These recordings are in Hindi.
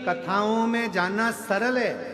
कथाओं में जाना सरल है।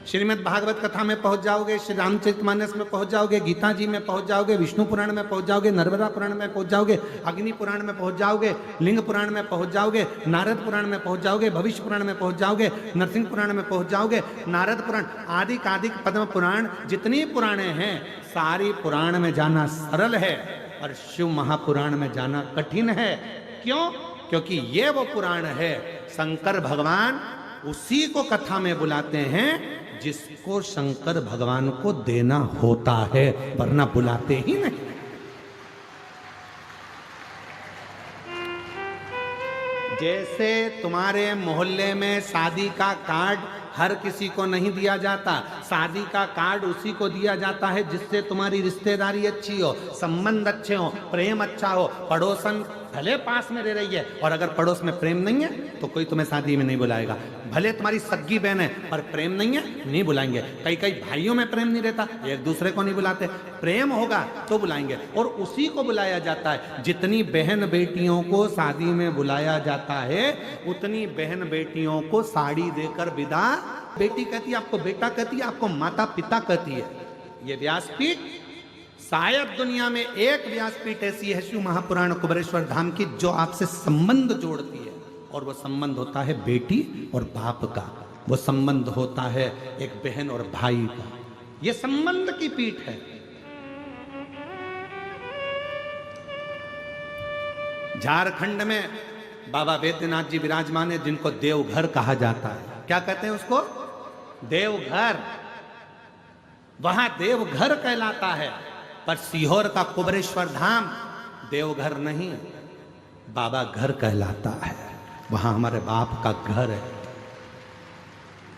श्रीमद् भागवत कथा में पहुंच जाओगे, श्री रामचरितमानस में पहुंच जाओगे, गीता जी में पहुंच जाओगे, विष्णु पुराण में पहुंच जाओगे, नर्मदा पुराण में पहुंच जाओगे, अग्नि पुराण में पहुंच जाओगे, लिंग पुराण में पहुंच जाओगे, नारद पुराण में पहुंच जाओगे, भविष्य पुराण में पहुंच जाओगे, नरसिंह पुराण में पहुंच जाओगे, नारद पुराण आदि कादिक पद्म पुराण जितनी पुराणे हैं सारी पुराण में जाना सरल है और शिव महापुराण में जाना कठिन है। क्यों? क्योंकि ये वो पुराण है, शंकर भगवान उसी को कथा में बुलाते हैं जिसको शंकर भगवान को देना होता है, वरना बुलाते ही नहीं। जैसे तुम्हारे मोहल्ले में शादी का कार्ड हर किसी को नहीं दिया जाता, शादी का कार्ड उसी को दिया जाता है जिससे तुम्हारी रिश्तेदारी अच्छी हो, संबंध अच्छे हो, प्रेम अच्छा हो। पड़ोसन भले पास में रह रही है और अगर पड़ोस में प्रेम नहीं है तो कोई तुम्हें शादी में नहीं बुलाएगा। भले तुम्हारी सगी बहन है और प्रेम नहीं है, नहीं बुलाएंगे। कई कई भाइयों में प्रेम नहीं रहता, एक दूसरे को नहीं बुलाते। प्रेम होगा तो बुलाएंगे और उसी को बुलाया जाता है। जितनी बहन बेटियों को शादी में बुलाया जाता है उतनी बहन बेटियों को साड़ी देकर विदा। बेटी कहती है आपको बेटा, कहती है आपको माता पिता कहती है। ये व्यासपीठ, शायद दुनिया में एक व्यासपीठ ऐसी है शिव महापुराण कुबेरेश्वर धाम की जो आपसे संबंध जोड़ती है, और वो संबंध होता है बेटी और बाप का, वो संबंध होता है एक बहन और भाई का। ये संबंध की पीठ है। झारखंड में बाबा वैद्यनाथ जी विराजमान है जिनको देवघर कहा जाता है। क्या कहते हैं उसको? देवघर। वहां देवघर कहलाता है, पर सीहोर का कुबेरेश्वर धाम देवघर नहीं, बाबा घर कहलाता है। वहां हमारे बाप का घर है,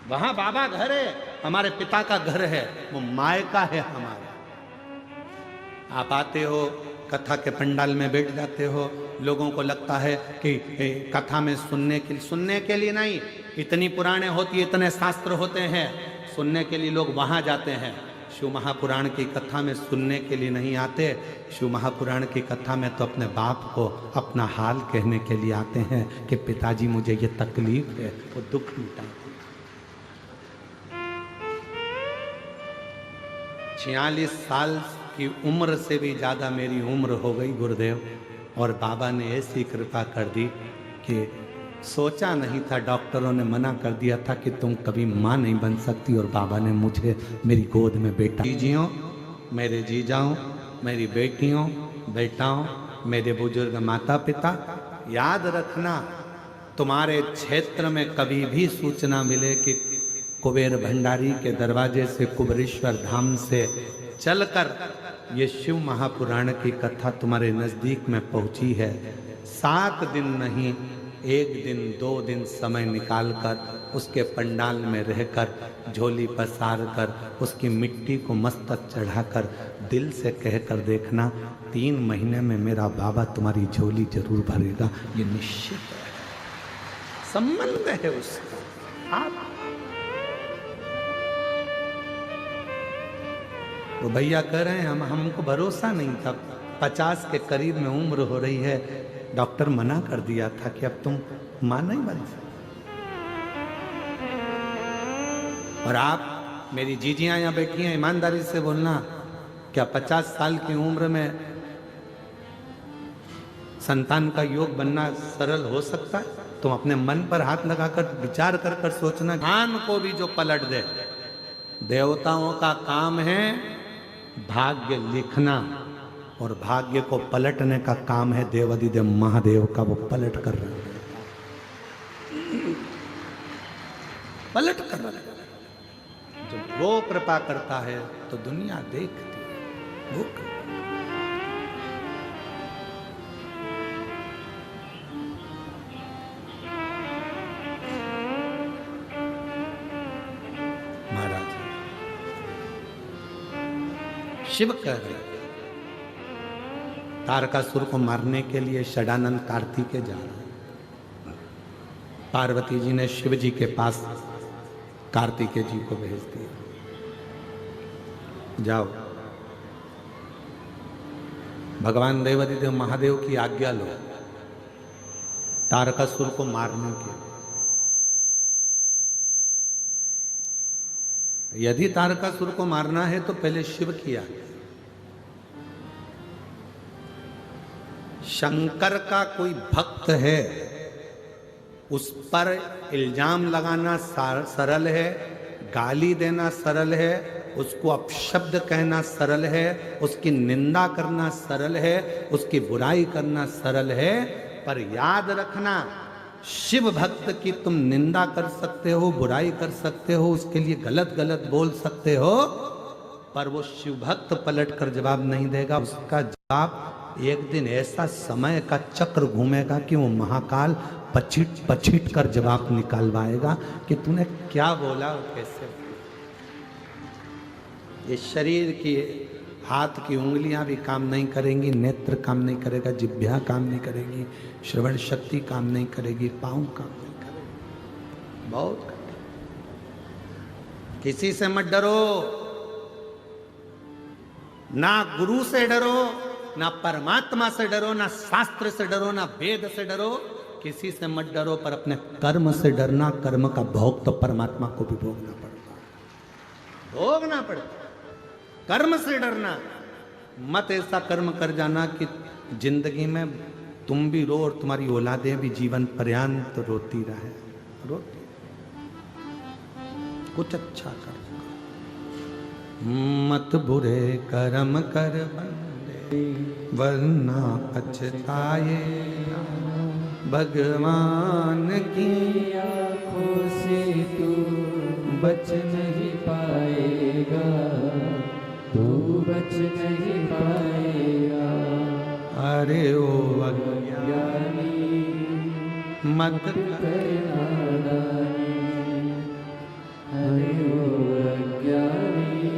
वहां बाबा घर है, हमारे पिता का घर है, वो मायका है हमारा। आप आते हो, कथा के पंडाल में बैठ जाते हो, लोगों को लगता है कि कथा में सुनने के लिए नहीं, इतनी पुराणे होती है, इतने शास्त्र होते हैं, सुनने के लिए लोग वहां जाते हैं। शिव महापुराण की कथा में सुनने के लिए नहीं आते, शिव महापुराण की कथा में तो अपने बाप को अपना हाल कहने के लिए आते हैं कि पिताजी मुझे ये तकलीफ है, वो दुख मिटा। 46 साल की उम्र से भी ज़्यादा मेरी उम्र हो गई गुरुदेव, और बाबा ने ऐसी कृपा कर दी कि सोचा नहीं था, डॉक्टरों ने मना कर दिया था कि तुम कभी माँ नहीं बन सकती, और बाबा ने मुझे मेरी गोद में बेटा। जीजियों, मेरे जीजाओं, मेरी बेटियों, बेटाओं, मेरे बुजुर्ग माता पिता, याद रखना तुम्हारे क्षेत्र में कभी भी सूचना मिले कि कुबेर भंडारी के दरवाजे से कुबेरेश्वर धाम से चलकर ये शिव महापुराण की कथा तुम्हारे नज़दीक में पहुंची है, 7 दिन नहीं, 1 दिन 2 दिन समय निकालकर उसके पंडाल में रहकर, झोली पसार कर, उसकी मिट्टी को मस्तक चढ़ाकर दिल से कहकर देखना, 3 महीने में मेरा बाबा तुम्हारी झोली जरूर भरेगा। ये निश्चित है, संबंध है उसका। आप वो भैया कह रहे हैं हमको भरोसा नहीं था, 50 के करीब में उम्र हो रही है, डॉक्टर मना कर दिया था कि अब तुम मां नहीं बन सकते। और आप मेरी जीजियां या बेटियां ईमानदारी से बोलना, क्या 50 साल की उम्र में संतान का योग बनना सरल हो सकता है? तुम अपने मन पर हाथ लगाकर विचार कर सोचना। ज्ञान को भी जो पलट दे, देवताओं का काम है भाग्य लिखना, और भाग्य को पलटने का काम है देवाधिदेव महादेव का। वो पलट कर रहे हैं, पलट कर रहे हैं। जब वो कृपा करता है तो दुनिया देखती है। वो महाराज शिव कह रहे, तारकासुर को मारने के लिए षडानंद कार्तिकेय जा रहे हैं। पार्वती जी ने शिव जी के पास कार्तिकेय जी को भेज दिया, जाओ भगवान देवाधिदेव महादेव की आज्ञा लो, तारकासुर को मारने के लिए। यदि तारकासुर को मारना है तो पहले शिव किया। शंकर का कोई भक्त है, उस पर इल्जाम लगाना सरल है, गाली देना सरल है, उसको अपशब्द कहना सरल है, उसकी निंदा करना सरल है, उसकी बुराई करना सरल है। पर याद रखना, शिव भक्त की तुम निंदा कर सकते हो, बुराई कर सकते हो, उसके लिए गलत गलत बोल सकते हो, पर वो शिव भक्त पलट कर जवाब नहीं देगा। उसका जवाब एक दिन ऐसा समय का चक्र घूमेगा कि वो महाकाल पछिट पछिट कर जवाब निकालवाएगा कि तूने क्या बोला और कैसे। ये शरीर की हाथ की उंगलियां भी काम नहीं करेंगी, नेत्र काम नहीं करेगा, जिह्वा काम नहीं करेगी, श्रवण शक्ति काम नहीं करेगी, पांव काम नहीं करेगी। बहुत किसी से मत डरो, ना गुरु से डरो, ना परमात्मा से डरो, ना शास्त्र से डरो, ना वेद से डरो, किसी से मत डरो, पर अपने कर्म से डरना। कर्म का भोग तो परमात्मा को भी भोगना पड़ता, भोगना पड़ता। कर्म से डरना मत, ऐसा कर्म कर जाना कि जिंदगी में तुम भी रो और तुम्हारी औलादें भी जीवन पर्यंत रोती रहे। रोती, कुछ अच्छा कर, मत बुरे कर्म कर बंदे वरना पछताए भगवान की आँखों से तू बच नहीं पाएगा, तू बच नहीं पाएगा। अरे ओ अज्ञानी मत करना दानी, अरे ओ अज्ञानी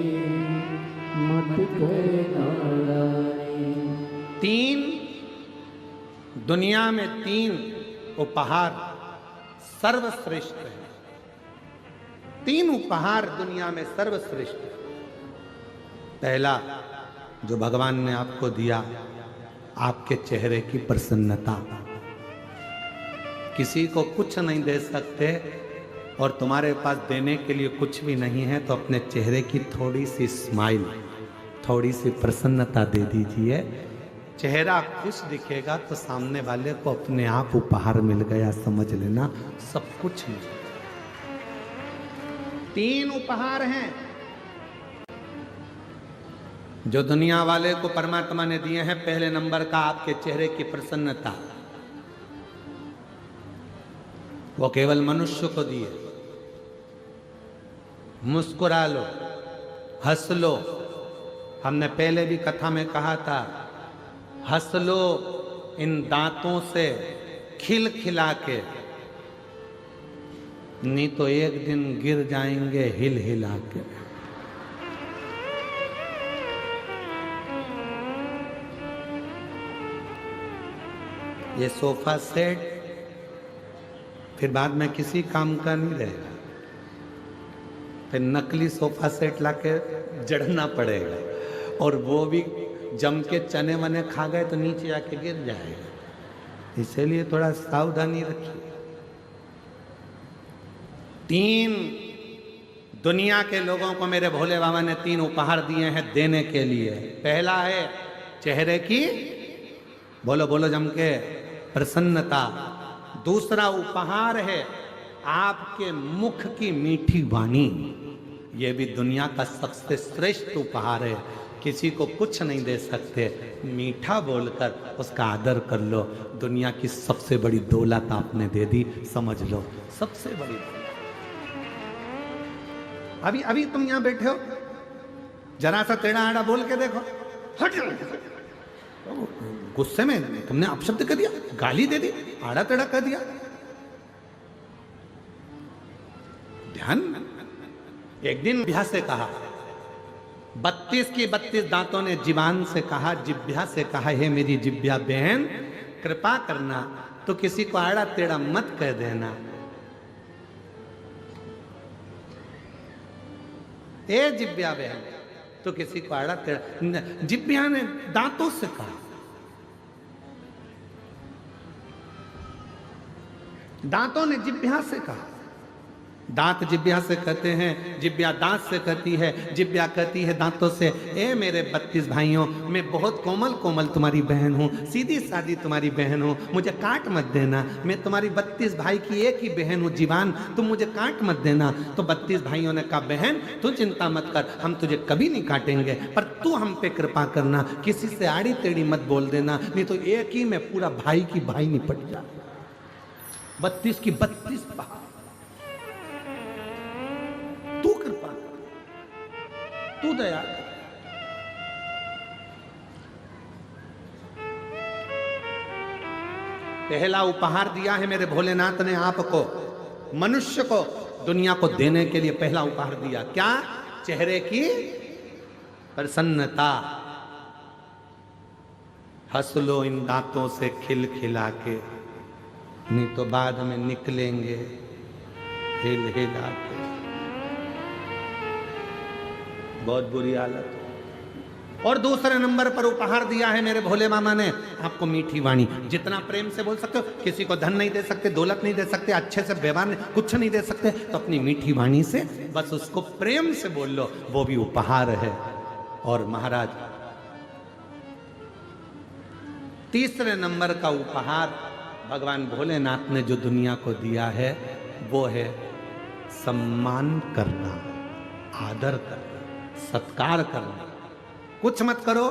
मत करना दानी। तीन दुनिया में तीन उपहार सर्वश्रेष्ठ है। तीन उपहार दुनिया में सर्वश्रेष्ठ है। पहला जो भगवान ने आपको दिया, आपके चेहरे की प्रसन्नता। किसी को कुछ नहीं दे सकते और तुम्हारे पास देने के लिए कुछ भी नहीं है, तो अपने चेहरे की थोड़ी सी स्माइल, थोड़ी सी प्रसन्नता दे दीजिए। चेहरा खुश दिखेगा तो सामने वाले को अपने आप उपहार मिल गया, समझ लेना, सब कुछ मिल गया। तीन उपहार हैं जो दुनिया वाले को परमात्मा ने दिए हैं। पहले नंबर का आपके चेहरे की प्रसन्नता, वो केवल मनुष्य को दिए। मुस्कुरा लो, हंस लो। हमने पहले भी कथा में कहा था, हंस लो इन दांतों से खिल खिला के, नहीं तो एक दिन गिर जाएंगे हिल हिला के। ये सोफा सेट फिर बाद में किसी काम का नहीं रहेगा, फिर नकली सोफा सेट लाके जड़ना पड़ेगा, और वो भी जम के चने वने खा गए तो नीचे आके गिर जाएगा। इसीलिए थोड़ा सावधानी रखिए। तीन दुनिया के लोगों को मेरे भोले बाबा ने तीन उपहार दिए हैं देने के लिए। पहला है चेहरे की, बोलो बोलो जम के, प्रसन्नता। दूसरा उपहार है आपके मुख की मीठी वाणी। यह भी दुनिया का सबसे श्रेष्ठ उपहार है। किसी को कुछ नहीं दे सकते, मीठा बोलकर उसका आदर कर लो। दुनिया की सबसे बड़ी दौलत आपने दे दी, समझ लो, सबसे बड़ी दौलत। अभी अभी तुम यहां बैठे हो, जरा सा टेढ़ा आड़ा बोल के देखो, गुस्से में तुमने अपशब्द कर दिया, गाली दे दी, आड़ा टेढ़ा कर दिया। ध्यान। एक दिन जिह्वा से कहा, 32 की 32 दांतों ने जीवान से कहा, जिह्वा से कहा, हे मेरी जिह्वा बहन, कृपा करना तो किसी को आड़ा टेढ़ा मत कह देना। ए जिह्वा बहन, तो किसी को आड़ा टेढ़ा, जिह्वा ने दांतों से कहा। दांतों ने जिह्वा से कहा, दांत जिह्वा से कहते हैं, जिह्वा दांत से कहती है, जिह्वा कहती है दांतों से, ए मेरे 32 भाइयों, मैं बहुत कोमल कोमल तुम्हारी बहन हूँ, सीधी सादी तुम्हारी बहन हूँ, मुझे काट मत देना, मैं तुम्हारी 32 भाई की एक ही बहन हूँ जीवान, तुम मुझे काट मत देना। तो 32 भाइयों ने कहा, बहन तू चिंता मत कर, हम तुझे कभी नहीं काटेंगे, पर तू हम पे कृपा करना, किसी से आड़ी टेढ़ी मत बोल देना, नहीं तो एक ही में पूरा भाई की भाई निपट जा। 32 की 32 पहाड़, तू कृपा कर, तू दया कर। पहला उपहार दिया है मेरे भोलेनाथ ने आपको, मनुष्य को, दुनिया को देने के लिए पहला उपहार दिया। क्या? चेहरे की प्रसन्नता। हंस लो इन दांतों से खिल खिला के, नहीं तो बाद में निकलेंगे हिल हिला के। बहुत बुरी हालत। और दूसरे नंबर पर उपहार दिया है मेरे भोले मामा ने आपको मीठी वाणी। जितना प्रेम से बोल सकते हो, किसी को धन नहीं दे सकते, दौलत नहीं दे सकते, अच्छे से व्यवहार कुछ नहीं दे सकते, तो अपनी मीठी वाणी से बस उसको प्रेम से बोल लो, वो भी उपहार है। और महाराज तीसरे नंबर का उपहार भगवान भोलेनाथ ने जो दुनिया को दिया है वो है सम्मान करना, आदर करना, सत्कार करना। कुछ मत करो,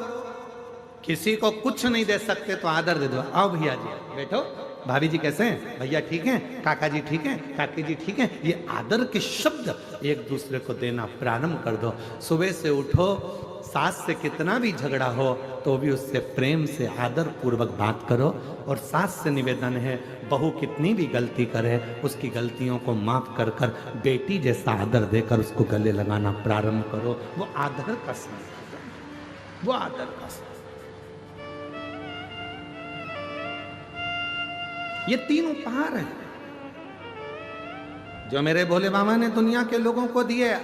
किसी को कुछ नहीं दे सकते तो आदर दे दो। आओ भैया जी बैठो, भाभी जी कैसे हैं, भैया ठीक हैं, काका जी ठीक हैं, काकी जी ठीक हैं। ये आदर के शब्द एक दूसरे को देना प्रारंभ कर दो। सुबह से उठो, सास से कितना भी झगड़ा हो तो भी उससे प्रेम से आदर पूर्वक बात करो। और सास से निवेदन है, बहू कितनी भी गलती करे उसकी गलतियों को माफ कर कर बेटी जैसा आदर देकर उसको गले लगाना प्रारंभ करो। वो आदर का संस्कार, वो आदर का संस्कार। ये तीन उपहार हैं जो मेरे भोले बाबा ने दुनिया के लोगों को दिए।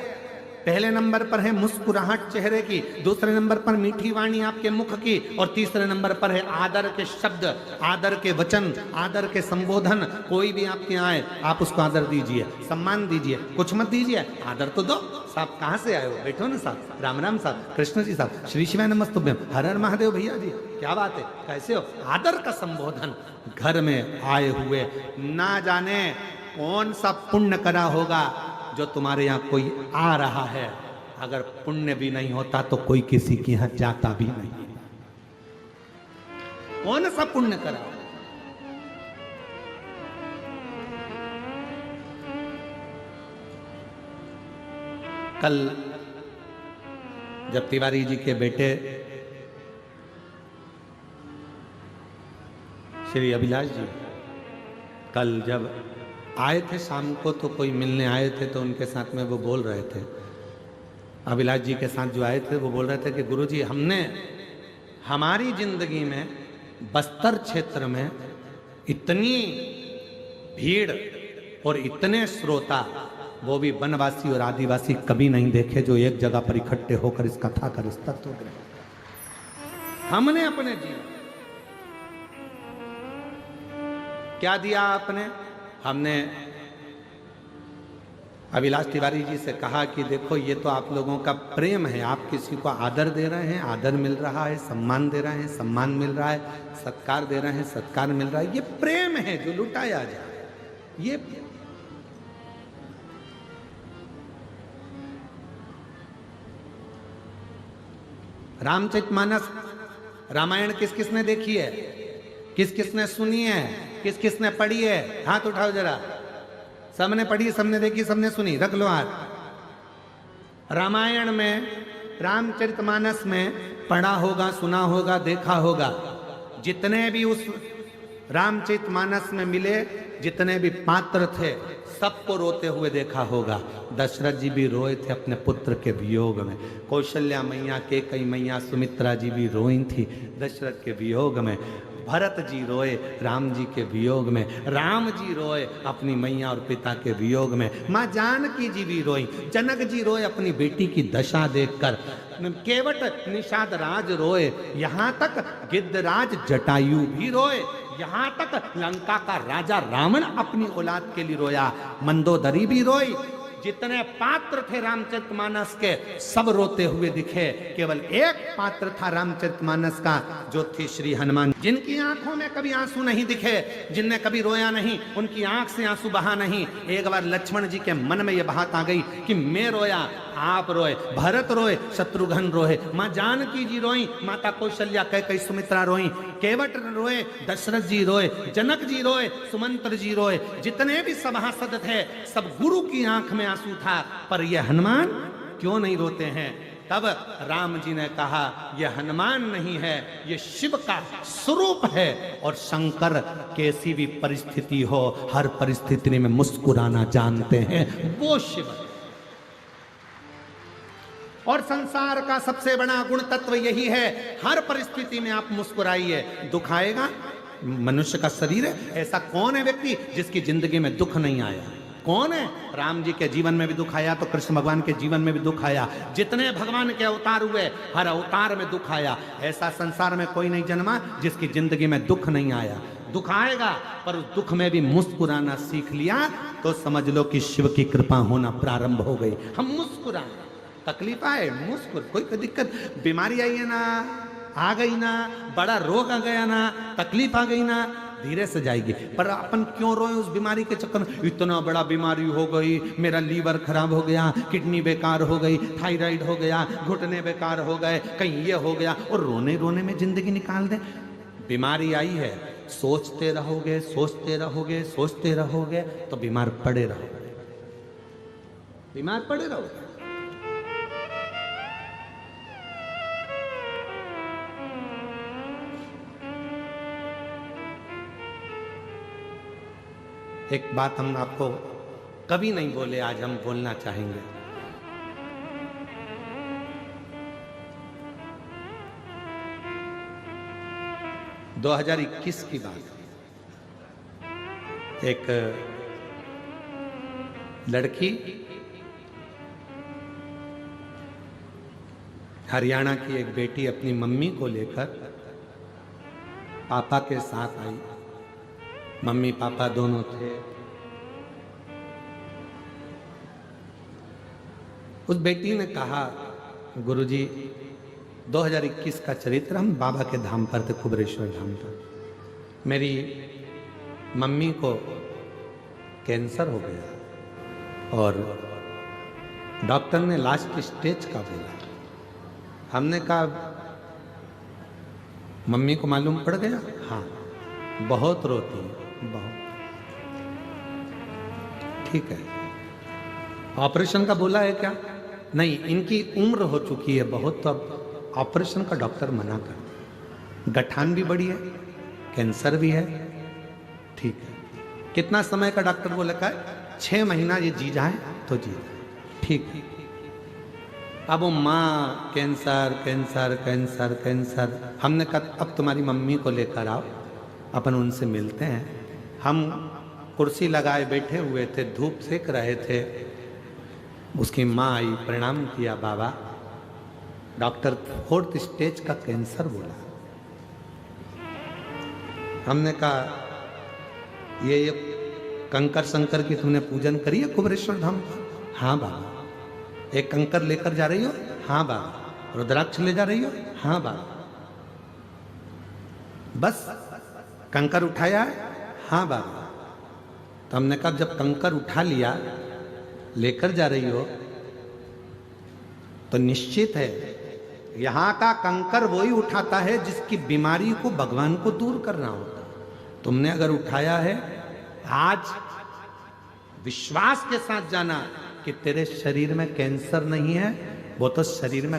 पहले नंबर पर है मुस्कुराहट चेहरे की, दूसरे नंबर पर मीठी वाणी आपके मुख की, और तीसरे नंबर पर है आदर के शब्द, आदर के वचन, आदर के संबोधन। कोई भी आपके आए आप उसको आदर दीजिए, सम्मान दीजिए, कुछ मत दीजिए, आदर तो दो। साहब कहाँ से आए हो, बैठो ना साहब, राम राम साहब, कृष्ण जी साहब, श्री शिवाय नमस्तुभ्यम, हर हर महादेव भैया जी, क्या बात है, कैसे हो। आदर का संबोधन। घर में आए हुए ना जाने कौन सा पुण्य करा होगा जो तुम्हारे यहाँ कोई आ रहा है, अगर पुण्य भी नहीं होता तो कोई किसी के यहाँ जाता भी नहीं। कौन सा पुण्य करा। कल जब तिवारी जी के बेटे श्री अभिलाष जी कल जब आए थे शाम को, तो कोई मिलने आए थे, तो उनके साथ में वो बोल रहे थे, अभिलाष जी के साथ जो आए थे वो बोल रहे थे कि गुरुजी हमने हमारी जिंदगी में बस्तर क्षेत्र में इतनी भीड़ और इतने श्रोता, वो भी वनवासी और आदिवासी, कभी नहीं देखे जो एक जगह पर इकट्ठे होकर इस कथा कर इस तत्व ग्रहण। हमने अपने जीवन क्या दिया आपने। हमने अभिलाष तिवारी जी से कहा कि देखो ये तो आप लोगों का प्रेम है, आप किसी को आदर दे रहे हैं, आदर मिल रहा है, सम्मान दे रहे हैं, सम्मान मिल रहा है, सत्कार दे रहे हैं, सत्कार मिल रहा है, ये प्रेम है जो लुटाया जाए। ये रामचरितमानस रामायण किस किसने देखी है, किस किसने सुनी है, किस किसने पढ़ी है, हाथ उठाओ जरा। सबने पढ़ी, सबने देखी, सबने सुनी, रख लो हाथ। रामायण में, रामचरितमानस में पढ़ा होगा, सुना होगा, देखा होगा। जितने भी उस रामचरितमानस में मिले, जितने भी पात्र थे, सबको रोते हुए देखा होगा। दशरथ जी भी रोए थे अपने पुत्र के वियोग में, कौशल्या मैया, कैकेयी मैया, सुमित्रा जी भी रोई थी दशरथ के वियोग में, भरत जी रोए राम जी के वियोग में, राम जी रोए अपनी मैया और पिता के वियोग में, माँ जानकी जी भी रोई, जनक जी रोए अपनी बेटी की दशा देखकर, केवट निषाद राज रोए, यहाँ तक गिद्धराज जटायु भी रोए। यहां तक लंका का राजा रावण अपनी औलाद के लिए रोया, मंदोदरी भी रोई। जितने पात्र थे रामचरितमानस के सब रोते हुए दिखे, केवल एक पात्र था रामचरितमानस का, जो थी श्री हनुमान, जिनकी आंखों में कभी आंसू नहीं दिखे, जिनने कभी रोया नहीं, उनकी आंख से आंसू बहा नहीं। एक बार लक्ष्मण जी के मन में यह बात आ गई कि मैं रोया, आप रोए, भरत रोए, शत्रुघ्न रोए, माँ जानकी जी रोई, माता कौशल्या कैकेयी सुमित्रा रोई, केवट रोए, दशरथ जी रोए, जनक जी रोए, सुमंत्र जी रोए, जितने भी सभासद थे सब गुरु की आंख में आंसू था, पर ये हनुमान क्यों नहीं रोते हैं? तब राम जी ने कहा यह हनुमान नहीं है, यह शिव का स्वरूप है, और शंकर कैसी भी परिस्थिति हो हर परिस्थिति में मुस्कुराना जानते हैं, वो शिव है। और संसार का सबसे बड़ा गुण तत्व यही है, हर परिस्थिति में आप मुस्कुराइए। दुख आएगा, मनुष्य का शरीर है, ऐसा कौन है व्यक्ति जिसकी जिंदगी में दुख नहीं आया? कौन है? राम जी के जीवन में भी दुख आया तो कृष्ण भगवान के जीवन में भी दुख आया, जितने भगवान के अवतार हुए हर अवतार में दुख आया। ऐसा संसार में कोई नहीं जन्मा जिसकी जिंदगी में दुख नहीं आया। दुख आएगा, पर उस दुख में भी मुस्कुराना सीख लिया तो समझ लो कि शिव की कृपा होना प्रारंभ हो गई। हम मुस्कुराएं, तकलीफ आए मुस्कुर, कोई दिक्कत, बीमारी आई है ना, आ गई ना, बड़ा रोग आ गया ना, तकलीफ आ गई ना, धीरे से जाएगी। पर अपन क्यों रोए उस बीमारी के चक्कर में? इतना बड़ा बीमारी हो गई, मेरा लीवर खराब हो गया, किडनी बेकार हो गई, थायराइड हो गया, घुटने बेकार हो गए, कहीं ये हो गया, और रोने रोने में जिंदगी निकाल दे। बीमारी आई है, सोचते रहोगे सोचते रहोगे सोचते रहोगे तो बीमार पड़े रहोगे, बीमार पड़े रहोगे। एक बात हम आपको कभी नहीं बोले, आज हम बोलना चाहेंगे। – 2021 की बात, एक लड़की हरियाणा की एक बेटी अपनी मम्मी को लेकर पापा के साथ आई। मम्मी पापा दोनों थे। उस बेटी ने कहा, गुरुजी 2021 का चरित्र, हम बाबा के धाम पर थे, कुबरेश्वर धाम पर। मेरी मम्मी को कैंसर हो गया और डॉक्टर ने लास्ट स्टेज का बोला। हमने कहा मम्मी को मालूम पड़ गया? हाँ, बहुत रोती है, बहुत। ठीक है, ऑपरेशन का बोला है क्या? नहीं, इनकी उम्र हो चुकी है बहुत, तो अब ऑपरेशन का डॉक्टर मना कर। गठान भी बड़ी है, कैंसर भी है। ठीक है, कितना समय का डॉक्टर बोला? का 6 महीना ये जी जाए तो जी जाए। ठीक है, अब वो माँ कैंसर कैंसर कैंसर कैंसर। हमने कहा अब तुम्हारी मम्मी को लेकर आओ, अपन उनसे मिलते हैं। हम कुर्सी लगाए बैठे हुए थे, धूप सेक रहे थे। उसकी माँ आई, प्रणाम किया, बाबा डॉक्टर 4th स्टेज का कैंसर बोला। हमने कहा ये कंकर शंकर की तुमने पूजन करी है कुबरेश्वर धाम? हाँ बाबा। एक कंकर लेकर जा रही हो? हाँ बाबा। रुद्राक्ष ले जा रही हो? हाँ बाबा। बस कंकर उठाया है? हाँ बाबा। तो हमने कहा जब कंकर उठा लिया, लेकर जा रही हो, तो निश्चित है यहां का कंकर वही उठाता है जिसकी बीमारी को भगवान को दूर करना होता। तुमने अगर उठाया है, आज विश्वास के साथ जाना कि तेरे शरीर में कैंसर नहीं है, वो तो शरीर में